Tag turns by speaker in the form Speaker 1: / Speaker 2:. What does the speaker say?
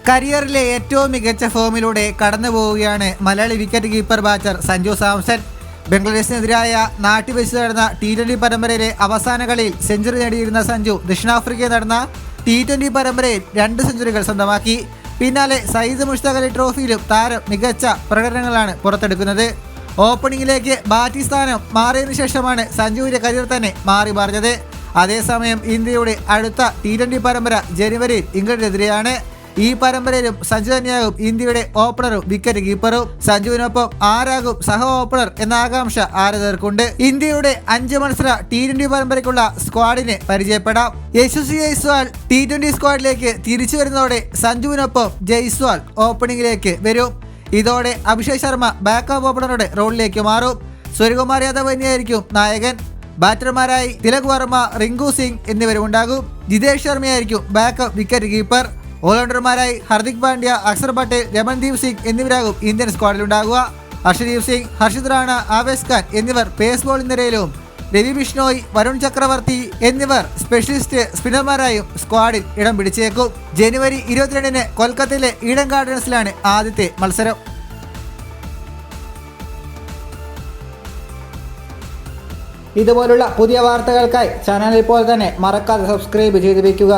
Speaker 1: കരിയറിലെ ഏറ്റവും മികച്ച ഫോമിലൂടെ കടന്നുപോവുകയാണ് Malayali wicket keeper batter Sanju Samson. ബംഗ്ലാദേശിനെതിരായ നാട്ടിൽ വെച്ച് നടന്ന T20 പരമ്പരയിലെ അവസാന കളിയിൽ സെഞ്ചുറി നേടിയിരുന്ന സഞ്ജു ദക്ഷിണാഫ്രിക്കയിൽ നടന്ന T20 പരമ്പരയിൽ 2 സെഞ്ചുറികൾ സ്വന്തമാക്കി. പിന്നാലെ സയ്യിദ് മുഷ്താഖ് അലി ട്രോഫിയിലും താരം മികച്ച പ്രകടനങ്ങളാണ് പുറത്തെടുക്കുന്നത്. ഓപ്പണിംഗിലേക്ക് ബാറ്റിംഗ് സ്ഥാനം മാറിയതിനു ശേഷമാണ് സഞ്ജുവിന്റെ കരിയർ തന്നെ മാറി മറിഞ്ഞത്. അതേസമയം ഇന്ത്യയുടെ അടുത്ത T20 പരമ്പര ജനുവരിയിൽ ഇംഗ്ലണ്ടിനെതിരെയാണ്. ഈ പരമ്പരയിലും സഞ്ജു തന്നെയാകും ഇന്ത്യയുടെ ഓപ്പണറും വിക്കറ്റ് കീപ്പറും. സഞ്ജുവിനൊപ്പം ആരാകും സഹ ഓപ്പണർ എന്ന ആകാംക്ഷ ആരാധകർക്കുണ്ട്. ഇന്ത്യയുടെ 5 മത്സര T20 പരമ്പരയ്ക്കുള്ള സ്ക്വാഡിനെ പരിചയപ്പെടാം. യശസ്വി ജയ്സ്വാൾ T20 സ്ക്വാഡിലേക്ക് തിരിച്ചു വരുന്നതോടെ സഞ്ജുവിനൊപ്പം ജയ്സ്വാൾ ഓപ്പണിംഗിലേക്ക് വരും. ഇതോടെ അഭിഷേക് ശർമ്മ ബാക്കപ്പ് ഓപ്പണറുടെ റോളിലേക്ക് മാറും. സൂര്യകുമാർ യാദവ് തന്നെയായിരിക്കും നായകൻ. ബാറ്റർമാരായി തിലക് വർമ്മ, റിങ്കു സിംഗ് എന്നിവരുണ്ടാകും. ജിതേഷ് ശർമ്മയായിരിക്കും ബാക്കപ്പ് വിക്കറ്റ് കീപ്പർ. ഓൾറൗണ്ടർമാരായി ഹർദിക് പാണ്ഡ്യ, അക്സർ പട്ടേൽ, രമൺദീപ് സിംഗ് എന്നിവരാകും ഇന്ത്യൻ സ്ക്വാഡിലുണ്ടാകുക. ഹർഷദീപ് സിംഗ്, ഹർഷിത് റാണ, ആവേശ് ഖാൻ എന്നിവർ പേസ് ബോളിംഗ് നിരയിലും രവി ബിഷ്ണോയ്, വരുൺ ചക്രവർത്തി എന്നിവർ സ്പെഷ്യലിസ്റ്റ് സ്പിന്നർമാരായും സ്ക്വാഡിൽ ഇടം പിടിച്ചേക്കും. ജനുവരി 22-ന് കൊൽക്കത്തയിലെ ഈഡൻ ഗാർഡൻസിലാണ് ആദ്യത്തെ മത്സരം. ഇതുപോലുള്ള പുതിയ വാർത്തകൾക്കായി ചാനൽ ഇപ്പോൾ തന്നെ മറക്കാതെ സബ്സ്ക്രൈബ് ചെയ്ത് വയ്ക്കുക.